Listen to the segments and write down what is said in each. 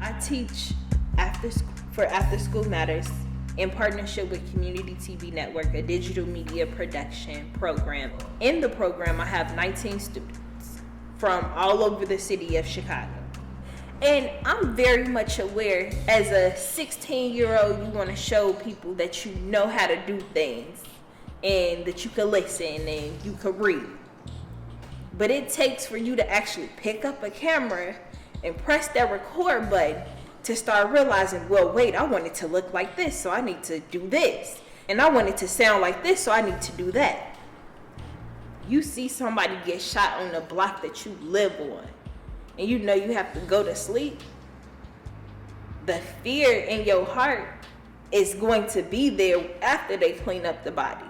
I teach for After School Matters in partnership with Community TV Network, a digital media production program. In the program, I have 19 students from all over the city of Chicago. And I'm very much aware, as a 16-year-old, you want to show people that you know how to do things and that you can listen and you can read. But it takes for you to actually pick up a camera and press that record button to start realizing, well, wait, I want it to look like this, so I need to do this. And I want it to sound like this, so I need to do that. You see somebody get shot on the block that you live on, and you know you have to go to sleep. The fear in your heart is going to be there after they clean up the body.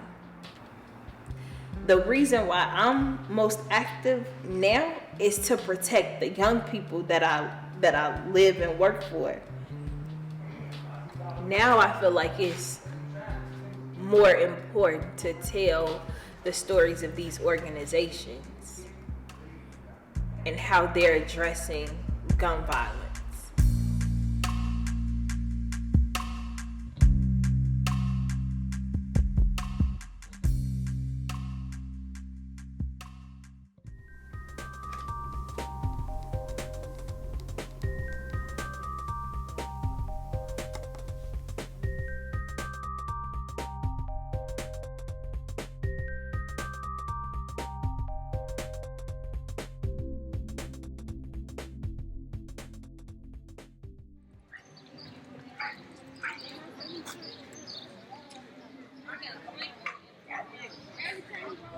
The reason why I'm most active now is to protect the young people that I live and work for. Now I feel like it's more important to tell the stories of these organizations and how they're addressing gun violence.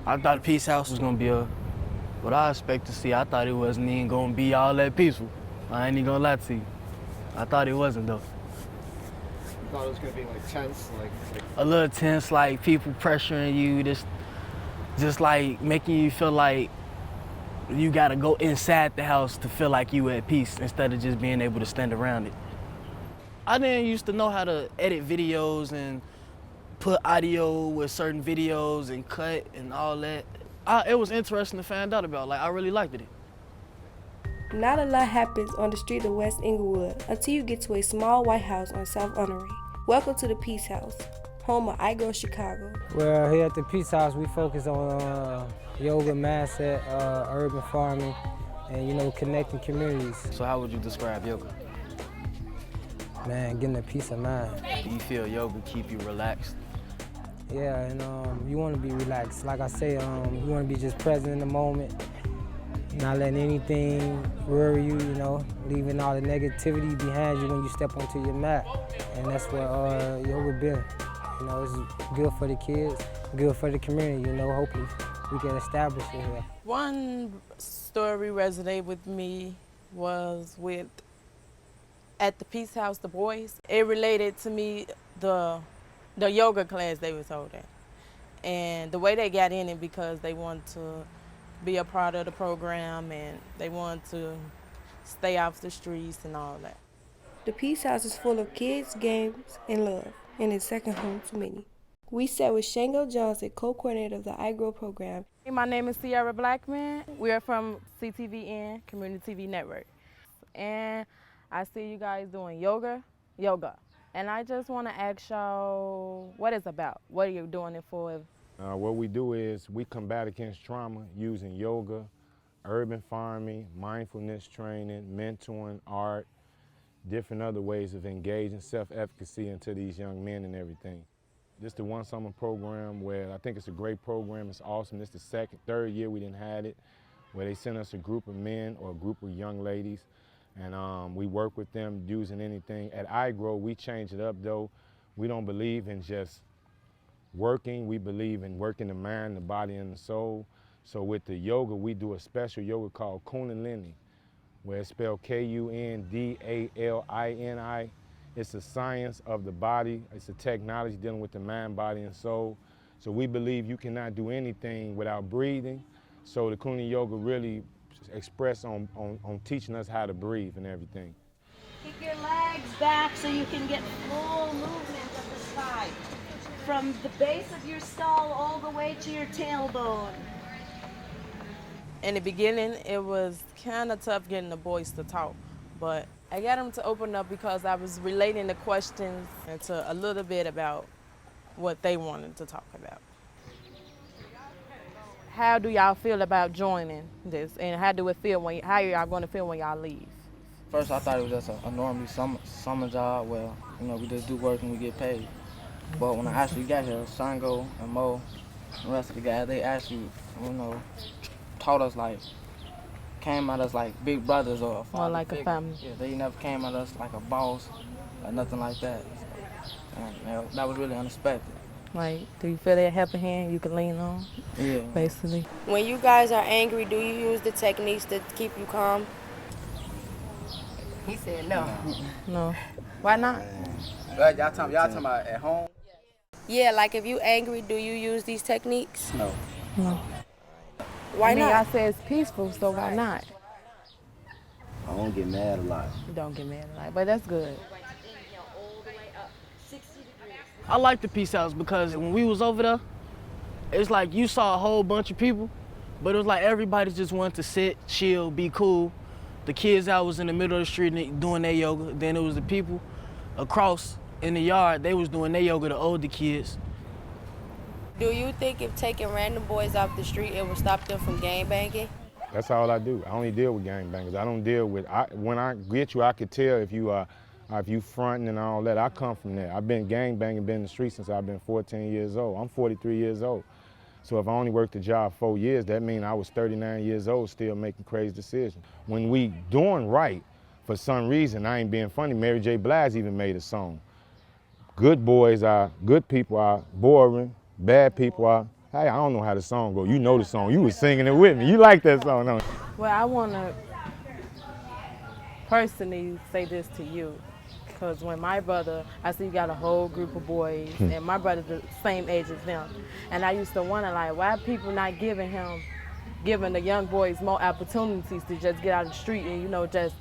I thought the Peace House was gonna be what I expect to see. I thought it wasn't even gonna be all that peaceful. I ain't even gonna lie to you. I thought it wasn't though. You thought it was gonna be like tense, like a little tense, like people pressuring you, just like making you feel like you gotta go inside the house to feel like you at peace instead of just being able to stand around it. I didn't used to know how to edit videos and put audio with certain videos and cut and all that. It was interesting to find out about. Like, I really liked it. Not a lot happens on the street of West Inglewood until you get to a small white house on South Honorary. Welcome to the Peace House, home of iGirl Chicago. Well, here at the Peace House, we focus on yoga, mindset, urban farming, and connecting communities. So how would you describe yoga? Man, getting a peace of mind. Do you feel yoga keep you relaxed? Yeah, and you want to be relaxed. Like I say, you want to be just present in the moment, not letting anything worry you, leaving all the negativity behind you when you step onto your mat. And that's what yoga been. It's good for the kids, good for the community, hopefully we can establish it here. One story resonated with me was at the Peace House, the boys. It related to me, the yoga class they was holding. And the way they got in it because they wanted to be a part of the program and they wanted to stay off the streets and all that. The Peace House is full of kids, games, and love, and it's second home to many. We sat with Shango Johnson, co-coordinator of the iGirl program. My name is Sierra Blackman. We are from CTVN, Community TV Network. And I see you guys doing yoga. And I just want to ask y'all what it's about. What are you doing it for? What we do is we combat against trauma using yoga, urban farming, mindfulness training, mentoring, art, different other ways of engaging self-efficacy into these young men and everything. This is the one summer program where I think it's a great program. It's awesome. This is the third year we didn't have it, where they sent us a group of men or a group of young ladies. And we work with them using anything. At iGrow, we change it up though. We don't believe in just working. We believe in working the mind, the body, and the soul. So with the yoga, we do a special yoga called Kundalini, where it's spelled Kundalini. It's a science of the body. It's a technology dealing with the mind, body, and soul. So we believe you cannot do anything without breathing. So the Kundalini yoga really express on teaching us how to breathe and everything. Kick your legs back so you can get full movement of the spine. From the base of your skull all the way to your tailbone. In the beginning, it was kind of tough getting the boys to talk, but I got them to open up because I was relating the questions into a little bit about what they wanted to talk about. How do y'all feel about joining this, and how do it feel when? How are y'all going to feel when y'all leave? First, I thought it was just a normal summer job where, we just do work and we get paid. But when I actually got here, Sango and Mo and the rest of the guys, they actually, taught us came at us like big brothers or a father More like figure. a family. Yeah, they never came at us like a boss or nothing like that. And that was really unexpected. Like, do you feel that helping hand you can lean on? Yeah. Basically. When you guys are angry, do you use the techniques to keep you calm? He said no. No. Why not? Y'all talking about at home? Yeah, like if you angry, do you use these techniques? No. No. Why not? I say it's peaceful, so why not? I don't get mad a lot. You don't get mad a lot, but that's good. I like the Peace House because when we was over there, it's like you saw a whole bunch of people, but it was like everybody just wanted to sit, chill, be cool. The kids out was in the middle of the street doing their yoga. Then it was the people across in the yard, they was doing their yoga, the older kids. Do you think if taking random boys off the street, it would stop them from gangbanging? That's all I do. I only deal with gangbangers. I don't deal with, when I get you, I could tell if you fronting and all that. I come from there. I've been gangbanging, been in the street since I've been 14 years old. I'm 43 years old. So if I only worked the job 4 years, that means I was 39 years old still making crazy decisions. When we doing right, for some reason, I ain't being funny, Mary J. Blige even made a song. Good boys are, good people are boring, bad people are, hey, I don't know how the song go. You know the song, you was singing it with me. You like that song, don't you? Well, I want to personally say this to you, because when my brother, I see you got a whole group of boys, and my brother's the same age as them, and I used to wonder, like, why people not giving the young boys more opportunities to just get out of the street and, just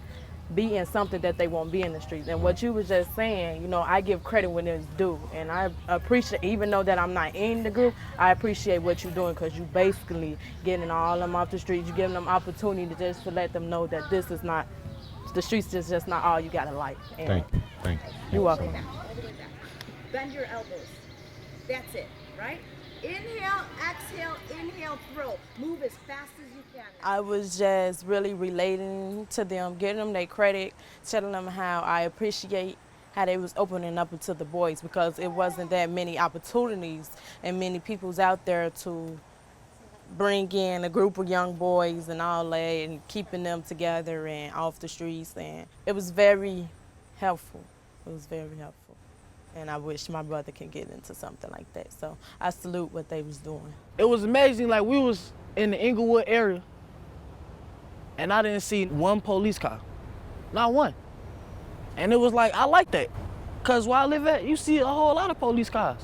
be in something that they won't be in the streets. And what you was just saying, I give credit when it's due, and I appreciate, even though that I'm not in the group, I appreciate what you're doing, because you basically getting all them off the streets, you giving them opportunity just to let them know that this is not, the streets is just not all you got in life. And Thank you. you're welcome. Bend your elbows. That's it, right? Inhale, exhale, inhale, throw. Move as fast as you can. I was just really relating to them, giving them their credit, telling them how I appreciate how they was opening up to the boys, because it wasn't that many opportunities and many people's out there to bring in a group of young boys and all that and keeping them together and off the streets. And it was very helpful. It was very helpful. And I wish my brother could get into something like that. So I salute what they was doing. It was amazing, like we was in the Inglewood area and I didn't see one police car, not one. And it was like, I like that, because where I live at, you see a whole lot of police cars.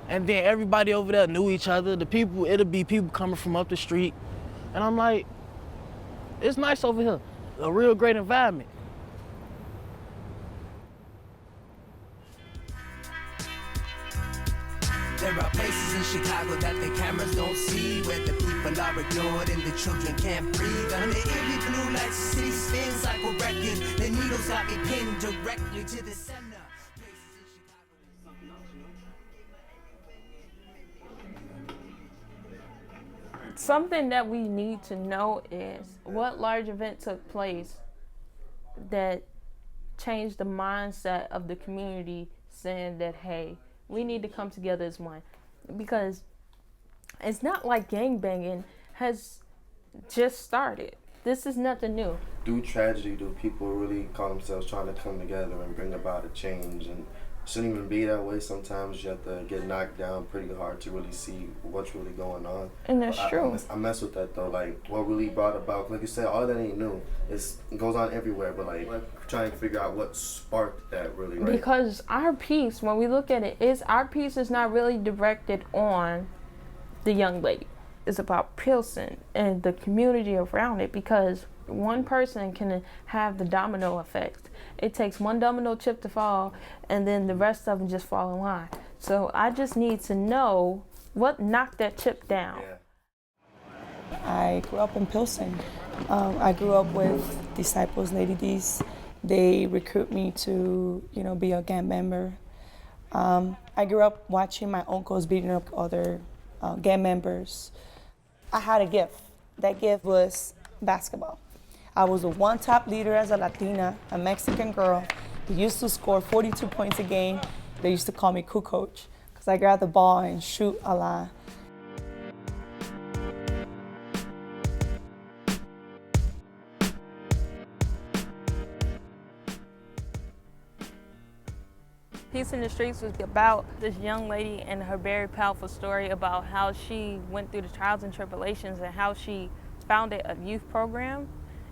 And then everybody over there knew each other. The people, it'll be people coming from up the street. And I'm like, it's nice over here, a real great environment. There are places in Chicago that the cameras don't see, where the people are ignored and the children can't breathe. Under eerie blue lights, the city spins like a record. The needles got me pinned directly to the center. Something that we need to know is what large event took place that changed the mindset of the community, saying that, hey, we need to come together as one. Because it's not like gangbanging has just started. This is nothing new. Through tragedy, do people really call themselves trying to come together and bring about a change? And it shouldn't even be that way. Sometimes you have to get knocked down pretty hard to really see what's really going on. And that's true. I mess with that though. Like, what really brought about, like you said, all that ain't new. It goes on everywhere, but like trying to figure out what sparked that really, right? Because our piece, when we look at it, our piece is not really directed on the young lady. It's about Pilsen and the community around it, because one person can have the domino effect. It takes one domino chip to fall, and then the rest of them just fall in line. So I just need to know what knocked that chip down. I grew up in Pilsen, I grew up with Disciples, Lady D's. They recruit me to, be a gang member. I grew up watching my uncles beating up other gang members. I had a gift. That gift was basketball. I was the one top leader as a Latina, a Mexican girl who used to score 42 points a game. They used to call me Cool Coach because I grab the ball and shoot a lot. Peace in the Streets was about this young lady and her very powerful story about how she went through the trials and tribulations and how she founded a youth program,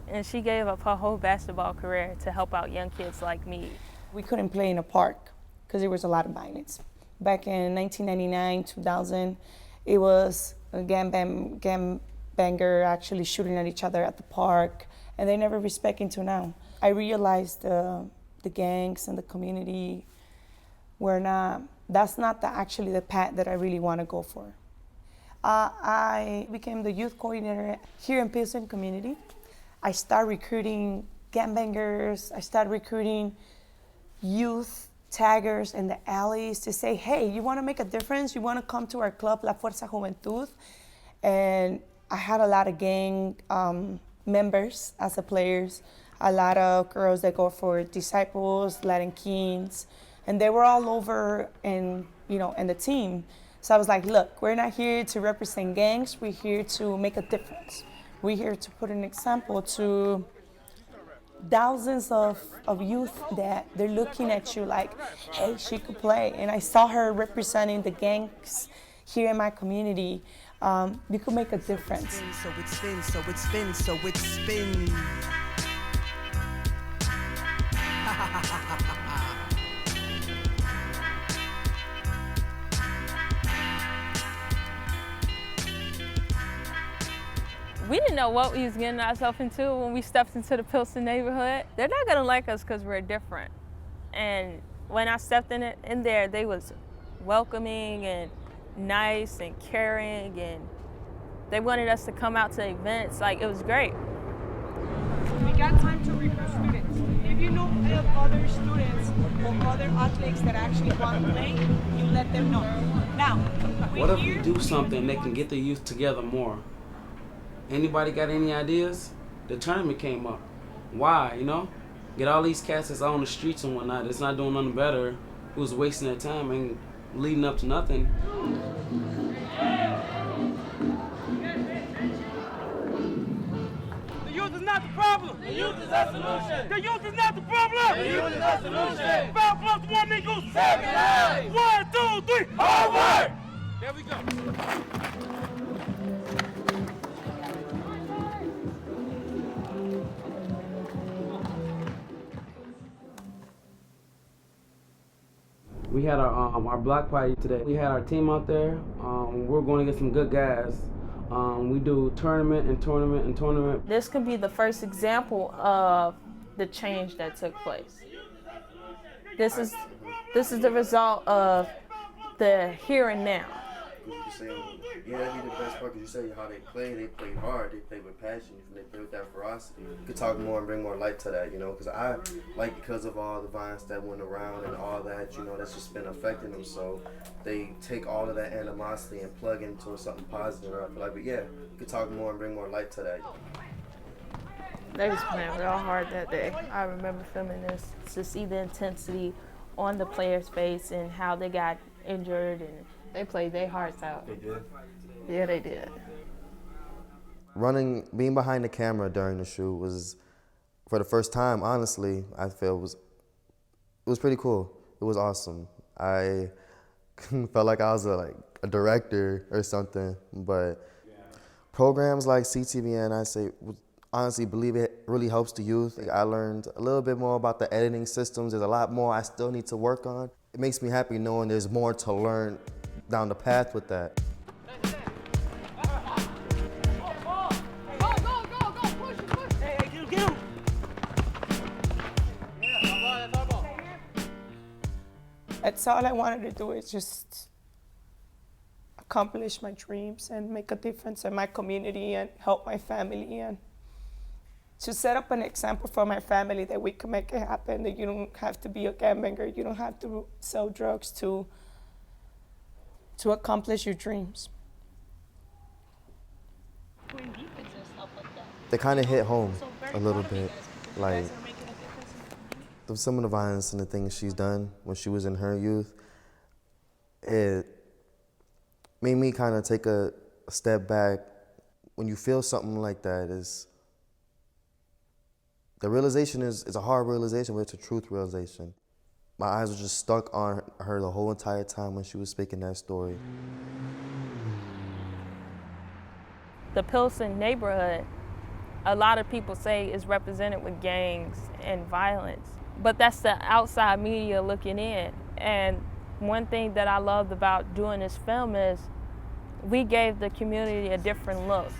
and she gave up her whole basketball career to help out young kids like me. We couldn't play in a park because there was a lot of violence. Back in 1999, 2000, it was a gang banger actually shooting at each other at the park, and they never respect until now. I realized the gangs and the community that's not actually the path that I really want to go for. I became the youth coordinator here in Pilsen community. I started recruiting gangbangers. I started recruiting youth taggers in the alleys to say, hey, you want to make a difference? You want to come to our club, La Fuerza Juventud? And I had a lot of gang members as the players, a lot of girls that go for Disciples, Latin Kings, and they were all over in the team. So I was like, look, we're not here to represent gangs. We're here to make a difference. We're here to put an example to thousands of youth that they're looking at you like, hey, she could play. And I saw her representing the gangs here in my community. We could make a difference. So it spins, so it spins, so it spins. We didn't know what we was getting ourselves into when we stepped into the Pilsen neighborhood. They're not gonna like us because we're different. And when I stepped in there, they was welcoming and nice and caring, and they wanted us to come out to events. Like, it was great. We got time to recruit students. If you know of other students or other athletes that actually want to play, you let them know. Now, what if we do something that can get the youth together more? Anybody got any ideas? The tournament came up. Why, Get all these cats that's out on the streets and whatnot, that's not doing nothing better, who's wasting their time and leading up to nothing. The youth is not the problem. The youth is the solution. The youth is not the problem. The youth is the solution. 5 plus 1 equals 7. 1, 2, 3. Hard work. There we go. We had our block party today. We had our team out there. We're going to get some good guys. We do tournament and tournament and tournament. This could be the first example of the change that took place. This is the result of the here and now. Yeah, that'd be the best part because you say how they played hard, they played with passion, and they played with that ferocity. You could talk more and bring more light to that, because of all the violence that went around and all that, that's just been affecting them. So they take all of that animosity and plug into something positive. I feel like, but yeah, you could talk more and bring more light to that. They was playing real hard that day. I remember filming this to see the intensity on the players' face and how they got injured, and they played their hearts out. They did? Yeah, they did. Being behind the camera during the shoot was, for the first time, honestly, I feel it was pretty cool. It was awesome. I felt like I was a director or something, but programs like CTVN, I say, honestly believe it really helps the youth. I learned a little bit more about the editing systems. There's a lot more I still need to work on. It makes me happy knowing there's more to learn down the path with that. That's all I wanted to do, is just accomplish my dreams and make a difference in my community and help my family and to set up an example for my family that we can make it happen, that you don't have to be a gangbanger, you don't have to sell drugs to accomplish your dreams. They kind of hit home a little bit, like some of the violence and the things she's done when she was in her youth. It made me kind of take a step back. When you feel something like that, the realization is a hard realization, but it's a truth realization. My eyes were just stuck on her the whole entire time when she was speaking that story. The Pilsen neighborhood, a lot of people say is represented with gangs and violence, but that's the outside media looking in. And one thing that I loved about doing this film is we gave the community a different look,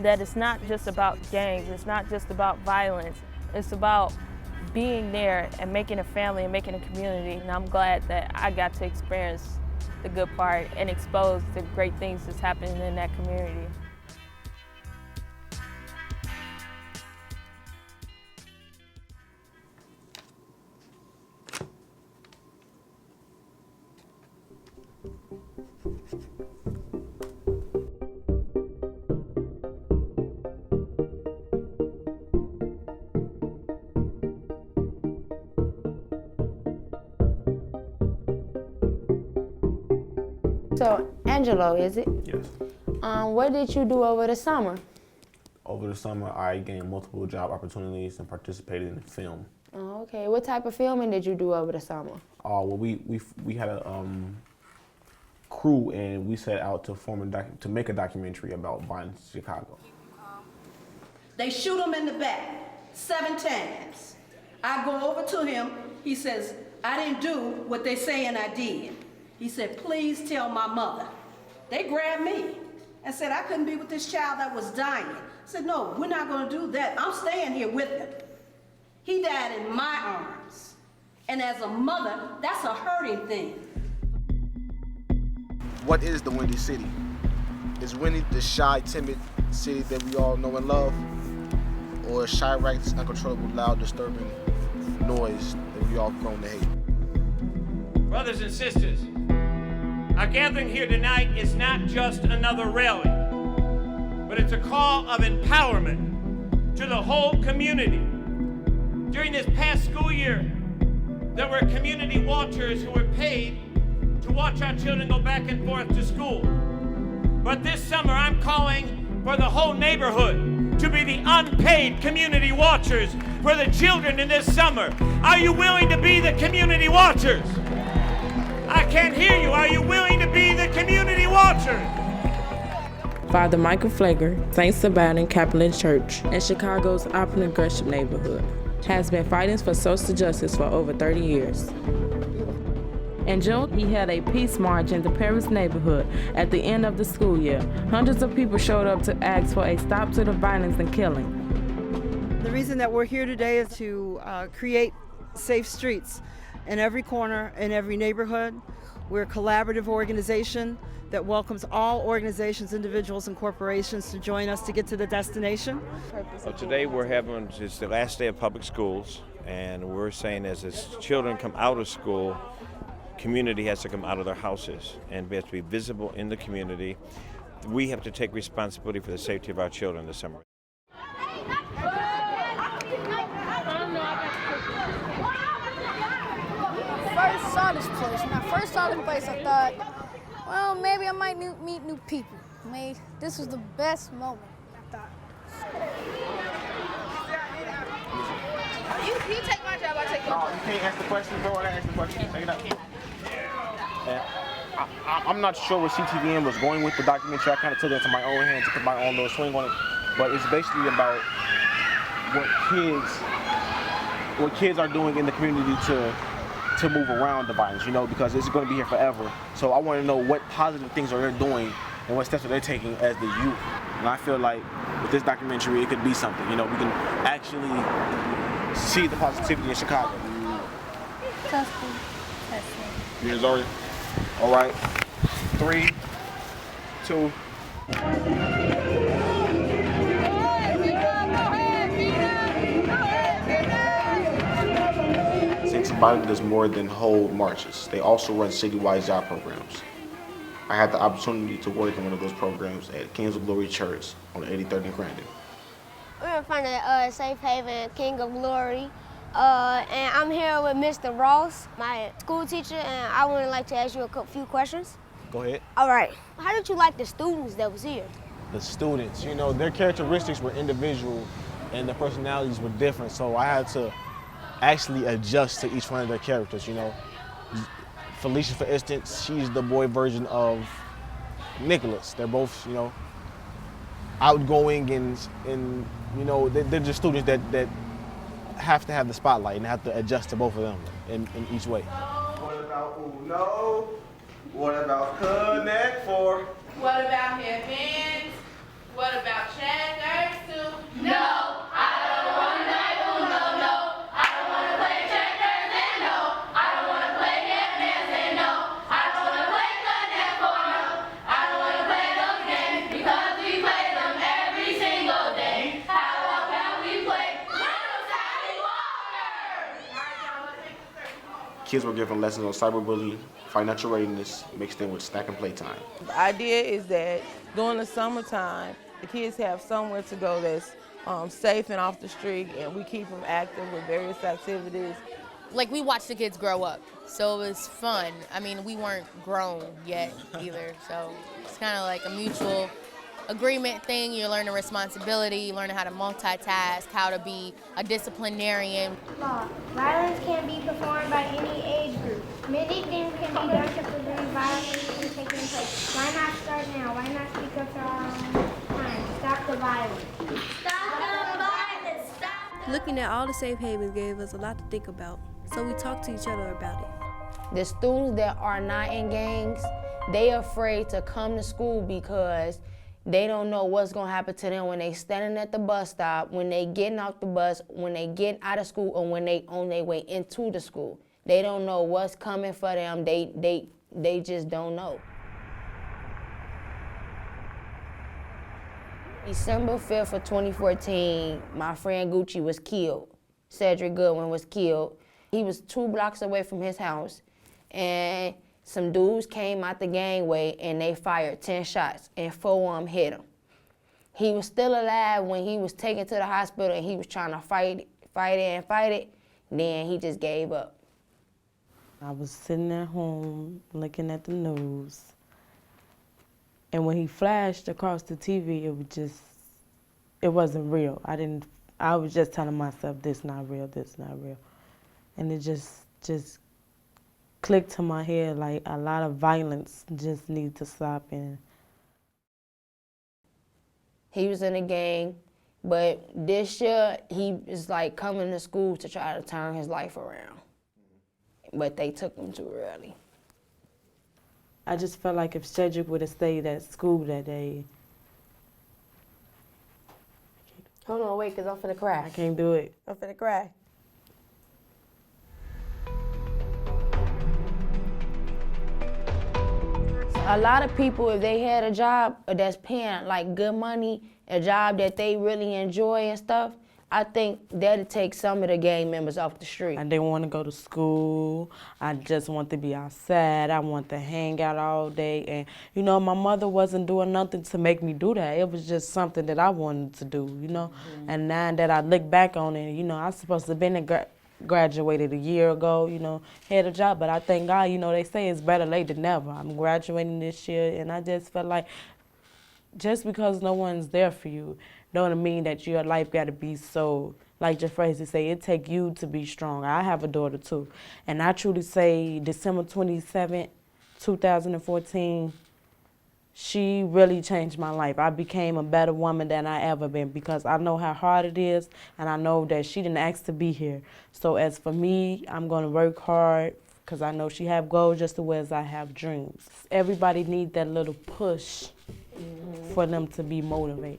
that it's not just about gangs, it's not just about violence, it's about being there and making a family and making a community. And I'm glad that I got to experience the good part and expose the great things that's happening in that community. So, Angelo, is it? Yes. What did you do over the summer? Over the summer, I gained multiple job opportunities and participated in film. Oh, okay. What type of filming did you do over the summer? Well, we had a crew, and we set out to make a documentary about violence in Chicago. They shoot him in the back 7 times. I go over to him. He says, I didn't do what they saying I did. He said, please tell my mother. They grabbed me and said I couldn't be with this child that was dying. I said, no, we're not going to do that. I'm staying here with him. He died in my arms. And as a mother, that's a hurting thing. What is the Windy City? Is Windy the shy, timid city that we all know and love? Or is Chirac's uncontrollable, loud, disturbing noise that we all grown to hate? Brothers and sisters, our gathering here tonight is not just another rally, but it's a call of empowerment to the whole community. During this past school year, there were community watchers who were paid to watch our children go back and forth to school. But this summer, I'm calling for the whole neighborhood to be the unpaid community watchers for the children in this summer. Are you willing to be the community watchers? I can't hear you. Are you willing to be the community watchers? Father Michael Flager, St. Sabine Catholic Church in Chicago's Upper Gresham neighborhood, has been fighting for social justice for over 30 years. In June, he had a peace march in the Paris neighborhood at the end of the school year. Hundreds of people showed up to ask for a stop to the violence and killing. The reason that we're here today is to create safe streets in every corner, in every neighborhood. We're a collaborative organization that welcomes all organizations, individuals, and corporations to join us to get to the destination. So today we're having, it's the last day of public schools, and we're saying as children come out of school, community has to come out of their houses and we have to be visible in the community. We have to take responsibility for the safety of our children this summer. First saw this place. When I first saw this place, I thought, well, maybe I might meet new people. Maybe this was the best moment, I thought. You take my job, I take your job. No, you can't ask the question, bro. I ask the question. Take it out. I'm not sure where CTVN was going with the documentary. I kind of took it into my own hands to put my own little swing on it. But it's basically about what kids are doing in the community to move around the violence, you know, because it's going to be here forever. So I want to know what positive things are they doing and what steps are they taking as the youth. And I feel like with this documentary, it could be something. You know, we can actually see the positivity in Chicago. Testing. You guys already? All right. 3, 2. Go ahead, body does more than hold marches. They also run citywide job programs. I had the opportunity to work in one of those programs at Kings of Glory Church on 83rd and Grandin. We're in front of Safe Haven, King of Glory, and I'm here with Mr. Ross, my school teacher, and I would like to ask you a few questions. Go ahead. All right. How did you like the students that was here? The students, you know, their characteristics were individual and their personalities were different, so I had to actually adjust to each one of their characters, you know. Felicia, for instance, she's the boy version of Nicholas. They're both, you know, outgoing and you know, they're just students that have to have the spotlight and have to adjust to both of them in each way. What about Uno? What about Connect Four? What about headbands? What about checkers too? No, I don't want to play Uno, no. I don't want to play checkers and no. I don't want to play headbands and no. I don't want to play Connect Four, no. I don't want to play those games because we play them every single day. How about we play Little Tiny Water? Kids were given lessons on cyberbullying, financial readiness, mixed in with snack and playtime. The idea is that during the summertime, the kids have somewhere to go that's safe and off the street, and we keep them active with various activities. Like, we watched the kids grow up, so it was fun. I mean, we weren't grown yet either, so it's kind of like a mutual agreement thing. You're learning responsibility, learning how to multitask, how to be a disciplinarian. Law. Violence can be performed by any age group. Many things can be done to prevent violence from taking place. Why not start now? Why not speak up to our own time? Stop the violence. Stop the violence. Stop. Looking at all the safe havens gave us a lot to think about, so we talked to each other about it. The students that are not in gangs, they afraid to come to school because they don't know what's gonna happen to them when they standing at the bus stop, when they getting off the bus, when they getting out of school, or when they on their way into the school. They don't know what's coming for them. They just don't know. December 5th of 2014, my friend Gucci was killed. Cedric Goodwin was killed. He was 2 blocks away from his house, and some dudes came out the gangway and they fired 10 shots, and 4 of them hit him. He was still alive when he was taken to the hospital, and he was trying to fight it. Then he just gave up. I was sitting at home looking at the news, and when he flashed across the TV, it wasn't real. I was just telling myself, this not real, this not real. And it just clicked to my head like a lot of violence just needs to stop. And he was in a gang, but this year he is like coming to school to try to turn his life around. But they took him too early. I just felt like if Cedric would have stayed at school that day. Hold on, wait, because I'm finna cry. I can't do it. I'm finna cry. A lot of people, if they had a job that's paying like good money, a job that they really enjoy and stuff, I think that'd take some of the gang members off the street. I didn't want to go to school. I just want to be outside. I want to hang out all day. And, you know, my mother wasn't doing nothing to make me do that. It was just something that I wanted to do, you know. Mm-hmm. And now that I look back on it, you know, I was supposed to have been graduated a year ago, you know, had a job. But I thank God, you know, they say it's better late than never. I'm graduating this year, and I just felt like just because no one's there for you, don't mean that your life got to be so, like your phrase to say, it take you to be strong. I have a daughter too. And I truly say December 27th, 2014, she really changed my life. I became a better woman than I ever been because I know how hard it is, and I know that she didn't ask to be here. So as for me, I'm gonna work hard because I know she have goals just the way as I have dreams. Everybody needs that little push for them to be motivated.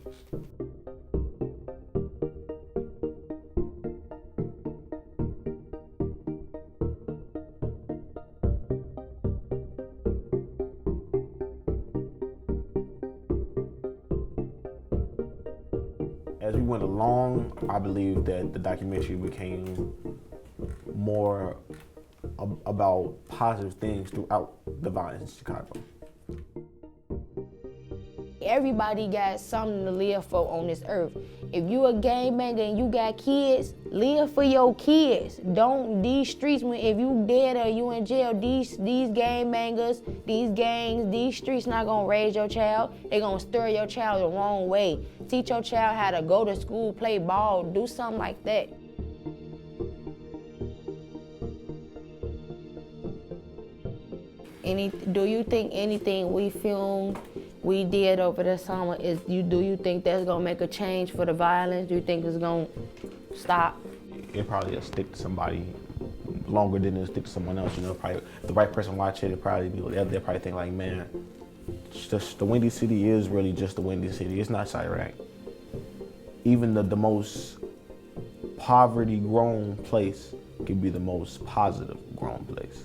As we went along, I believe that the documentary became more about positive things throughout the violence in Chicago. Everybody got something to live for on this earth. If you a gangbanger and you got kids, live for your kids. Don't, these streets, if you dead or you in jail, these gangbangers, these gangs, these streets not gonna raise your child. They gonna stir your child the wrong way. Teach your child how to go to school, play ball, do something like that. Do you think anything we filmed, we did over the summer, do you think that's gonna make a change for the violence? Do you think it's gonna stop? It probably will stick to somebody longer than it'll stick to someone else. You know, probably if the right person watch it, they'll probably think like, man, just the Windy City is really just the Windy City. It's not Chirac. Even the most poverty-grown place can be the most positive-grown place.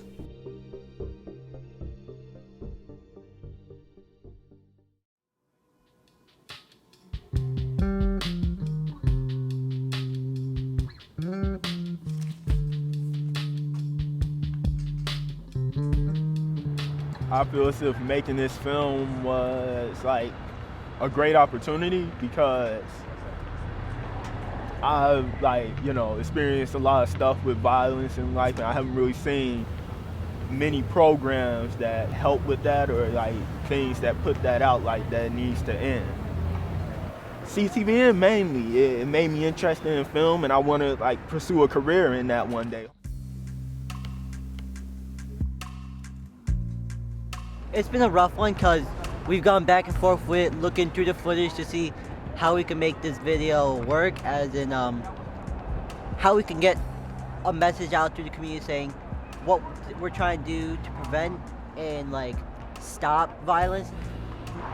I feel as if making this film was like a great opportunity because I've experienced a lot of stuff with violence in life, and I haven't really seen many programs that help with that or like things that put that out like that needs to end. CTVN mainly, it made me interested in film, and I want to like pursue a career in that one day. It's been a rough one because we've gone back and forth with looking through the footage to see how we can make this video work, as in how we can get a message out to the community saying what we're trying to do to prevent and like stop violence.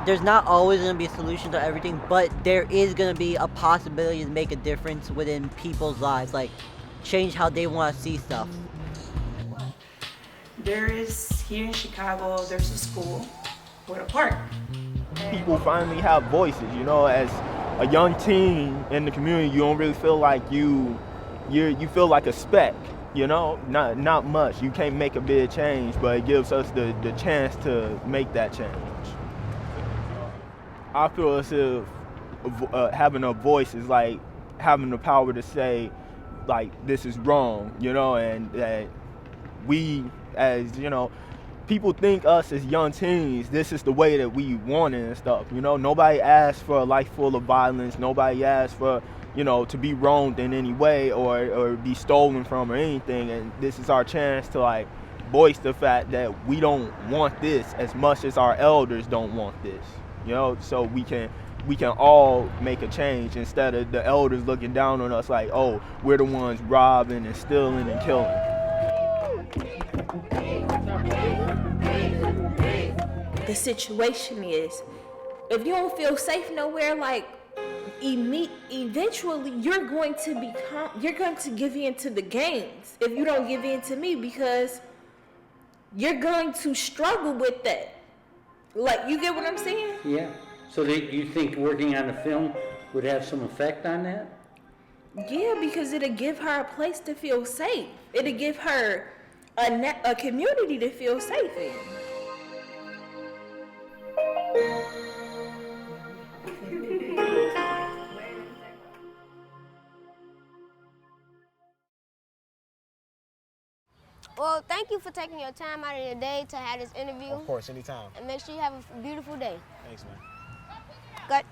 There's not always going to be a solution to everything, but there is going to be a possibility to make a difference within people's lives, like change how they want to see stuff. There is, here in Chicago, there's a school with a park. People finally have voices, you know, as a young teen in the community, you don't really feel like you feel like a speck, you know, not much. You can't make a big change, but it gives us the chance to make that change. I feel as if having a voice is like having the power to say, like, this is wrong, you know, and that we, as, you know, people think us as young teens, this is the way that we want it and stuff, you know. Nobody asks for a life full of violence. Nobody asks for, you know, to be wronged in any way or be stolen from or anything. And this is our chance to, like, voice the fact that we don't want this as much as our elders don't want this, you know, so we can all make a change instead of the elders looking down on us like, oh, we're the ones robbing and stealing and killing. The situation is, if you don't feel safe nowhere, like eventually you're going to give in to the gangs if you don't give in to me, because you're going to struggle with that. Like, you get what I'm saying? Yeah. So you think working on the film would have some effect on that? Yeah, because it'll give her a place to feel safe. It'll give her a community to feel safe in. Well, thank you for taking your time out of your day to have this interview. Of course, anytime. And make sure you have a beautiful day. Thanks, man. Good.